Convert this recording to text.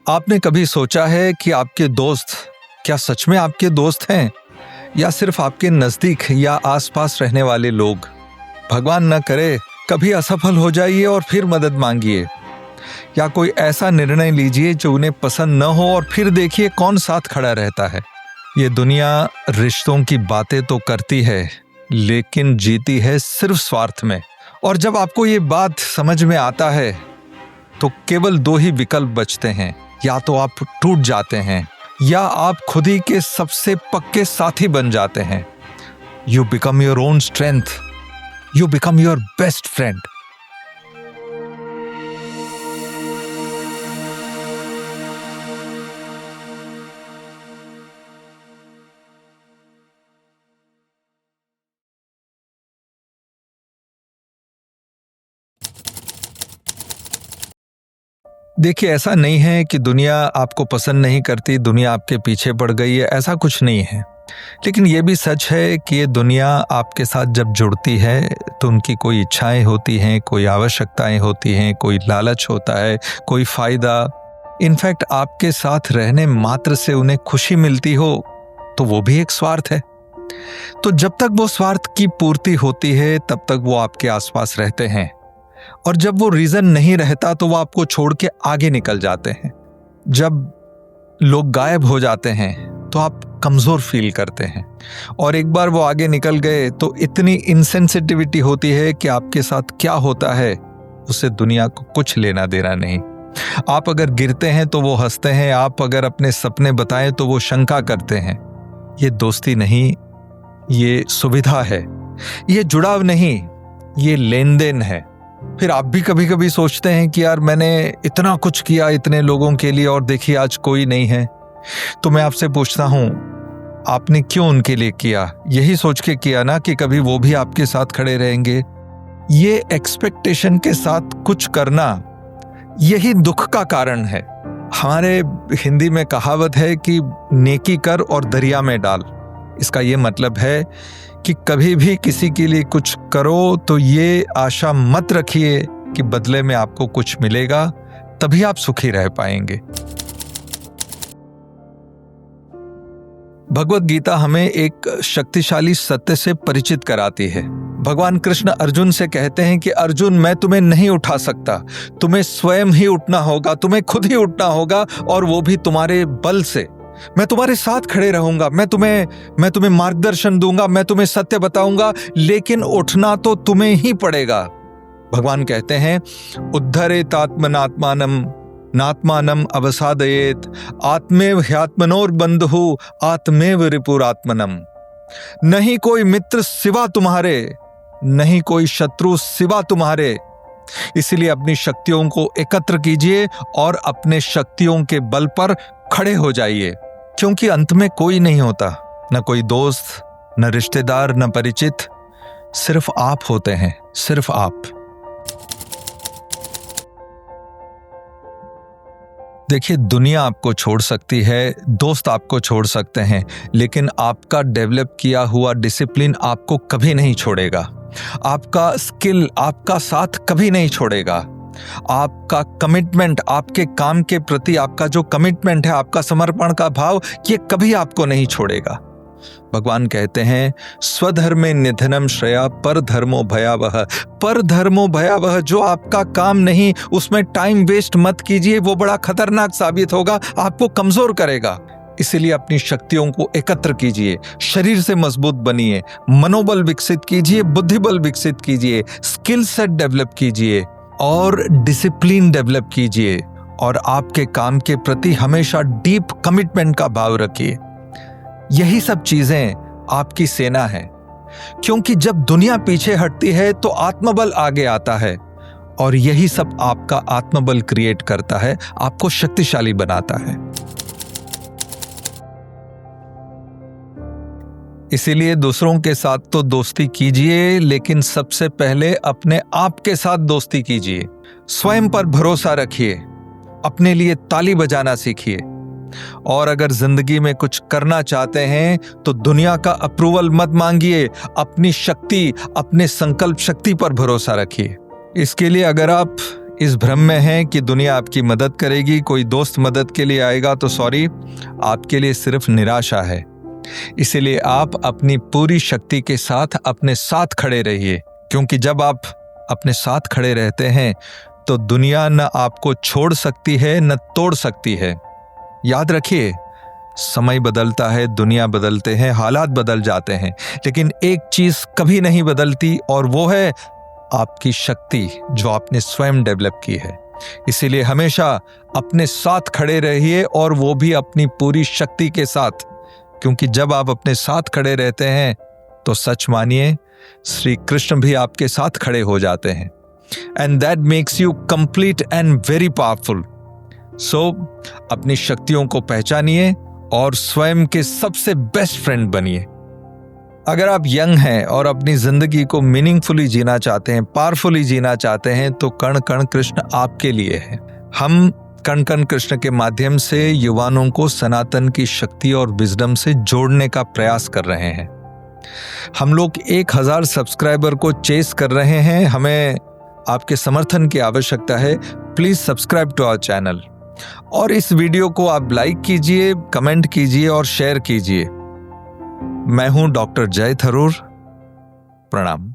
आपने कभी सोचा है कि आपके दोस्त क्या सच में आपके दोस्त हैं या सिर्फ आपके नज़दीक या आसपास रहने वाले लोग? भगवान न करे कभी असफल हो जाइए और फिर मदद मांगिए, या कोई ऐसा निर्णय लीजिए जो उन्हें पसंद न हो और फिर देखिए कौन साथ खड़ा रहता है। ये दुनिया रिश्तों की बातें तो करती है लेकिन जीती है सिर्फ स्वार्थ में। और जब आपको ये बात समझ में आता है तो केवल दो ही विकल्प बचते हैं, या तो आप टूट जाते हैं या आप खुद ही के सबसे पक्के साथी बन जाते हैं। You become your own strength, you become your best friend. देखिए, ऐसा नहीं है कि दुनिया आपको पसंद नहीं करती, दुनिया आपके पीछे पड़ गई है, ऐसा कुछ नहीं है। लेकिन ये भी सच है कि ये दुनिया आपके साथ जब जुड़ती है तो उनकी कोई इच्छाएं होती हैं, कोई आवश्यकताएं होती हैं, कोई लालच होता है, कोई फायदा। इनफैक्ट आपके साथ रहने मात्र से उन्हें खुशी मिलती हो तो वो भी एक स्वार्थ है। तो जब तक वो स्वार्थ की पूर्ति होती है तब तक वो आपके आसपास रहते हैं, और जब वो रीजन नहीं रहता तो वो आपको छोड़ के आगे निकल जाते हैं। जब लोग गायब हो जाते हैं तो आप कमजोर फील करते हैं, और एक बार वो आगे निकल गए तो इतनी इनसेंसिटिविटी होती है कि आपके साथ क्या होता है उससे दुनिया को कुछ लेना देना नहीं। आप अगर गिरते हैं तो वो हंसते हैं, आप अगर अपने सपने बताएं तो वो शंका करते हैं। ये दोस्ती नहीं, ये सुविधा है। ये जुड़ाव नहीं, ये लेन देन है। फिर आप भी कभी कभी सोचते हैं कि यार मैंने इतना कुछ किया इतने लोगों के लिए और देखिए आज कोई नहीं है। तो मैं आपसे पूछता हूं, आपने क्यों उनके लिए किया? यही सोच के किया ना कि कभी वो भी आपके साथ खड़े रहेंगे। ये एक्सपेक्टेशन के साथ कुछ करना, यही दुख का कारण है। हमारे हिंदी में कहावत है कि नेकी कर और दरिया में डाल। इसका ये मतलब है कि कभी भी किसी के लिए कुछ करो तो ये आशा मत रखिए कि बदले में आपको कुछ मिलेगा, तभी आप सुखी रह पाएंगे। भगवत गीता हमें एक शक्तिशाली सत्य से परिचित कराती है। भगवान कृष्ण अर्जुन से कहते हैं कि अर्जुन, मैं तुम्हें नहीं उठा सकता, तुम्हें स्वयं ही उठना होगा, तुम्हें खुद ही उठना होगा, और वो भी तुम्हारे बल से। मैं तुम्हारे साथ खड़े रहूंगा, मैं तुम्हें मार्गदर्शन दूंगा, मैं तुम्हें सत्य बताऊंगा, लेकिन उठना तो तुम्हें ही पड़ेगा। भगवान कहते हैं, उद्धरेत आत्मनात्मानम नात्मानम अवसादयेत आत्मेव ह्यात्मनोर बंधु आत्मेव रिपुरात्मनम। नहीं कोई मित्र सिवा तुम्हारे, नहीं कोई शत्रु सिवा तुम्हारे। इसलिए अपनी शक्तियों को एकत्र कीजिए और अपने शक्तियों के बल पर खड़े हो जाइए, क्योंकि अंत में कोई नहीं होता, न कोई दोस्त, न रिश्तेदार, न परिचित। सिर्फ आप होते हैं, सिर्फ आप। देखिए, दुनिया आपको छोड़ सकती है, दोस्त आपको छोड़ सकते हैं, लेकिन आपका डेवलप किया हुआ डिसिप्लिन आपको कभी नहीं छोड़ेगा। आपका स्किल आपका साथ कभी नहीं छोड़ेगा। आपका कमिटमेंट, आपके काम के प्रति आपका जो कमिटमेंट है, आपका समर्पण का भाव, ये कभी आपको नहीं छोड़ेगा। भगवान कहते हैं, स्वधर्मे निधनम श्रेया पर धर्मो भयावह। पर धर्मो भयावह, जो आपका काम नहीं उसमें टाइम वेस्ट मत कीजिए, वो बड़ा खतरनाक साबित होगा, आपको कमजोर करेगा। इसीलिए अपनी शक्तियों को एकत्र कीजिए, शरीर से मजबूत बनिए, मनोबल विकसित कीजिए, बुद्धिबल विकसित कीजिए, स्किल सेट डेवलप कीजिए और डिसिप्लिन डेवलप कीजिए, और आपके काम के प्रति हमेशा डीप कमिटमेंट का भाव रखिए। यही सब चीजें आपकी सेना है, क्योंकि जब दुनिया पीछे हटती है तो आत्मबल आगे आता है, और यही सब आपका आत्मबल क्रिएट करता है, आपको शक्तिशाली बनाता है। इसीलिए दूसरों के साथ तो दोस्ती कीजिए, लेकिन सबसे पहले अपने आप के साथ दोस्ती कीजिए। स्वयं पर भरोसा रखिए, अपने लिए ताली बजाना सीखिए, और अगर जिंदगी में कुछ करना चाहते हैं तो दुनिया का अप्रूवल मत मांगिए, अपनी शक्ति, अपने संकल्प शक्ति पर भरोसा रखिए। इसके लिए अगर आप इस भ्रम में हैं कि दुनिया आपकी मदद करेगी, कोई दोस्त मदद के लिए आएगा तो सॉरी, आपके लिए सिर्फ निराशा है। इसीलिए आप अपनी पूरी शक्ति के साथ अपने साथ खड़े रहिए, क्योंकि जब आप अपने साथ खड़े रहते हैं तो दुनिया न आपको छोड़ सकती है न तोड़ सकती है। याद रखिए, समय बदलता है, दुनिया बदलते हैं, हालात बदल जाते हैं, लेकिन एक चीज कभी नहीं बदलती और वो है आपकी शक्ति जो आपने स्वयं डेवलप की है। इसीलिए हमेशा अपने साथ खड़े रहिए और वो भी अपनी पूरी शक्ति के साथ, क्योंकि जब आप अपने साथ खड़े रहते हैं तो सच मानिए श्री कृष्ण भी आपके साथ खड़े हो जाते हैं। And that makes you complete and very powerful. So अपनी शक्तियों को पहचानिए और स्वयं के सबसे बेस्ट फ्रेंड बनिए। अगर आप यंग हैं और अपनी जिंदगी को मीनिंगफुली जीना चाहते हैं, पावरफुली जीना चाहते हैं, तो कण कण कृष्ण आपके लिए है। हम कण कण कृष्ण के माध्यम से युवाओं को सनातन की शक्ति और विजडम से जोड़ने का प्रयास कर रहे हैं। हम लोग 1000 सब्सक्राइबर को चेस कर रहे हैं। हमें आपके समर्थन की आवश्यकता है। Please subscribe to our channel और इस वीडियो को आप लाइक कीजिए, कमेंट कीजिए और शेयर कीजिए। मैं हूं डॉक्टर जय थरूर। प्रणाम।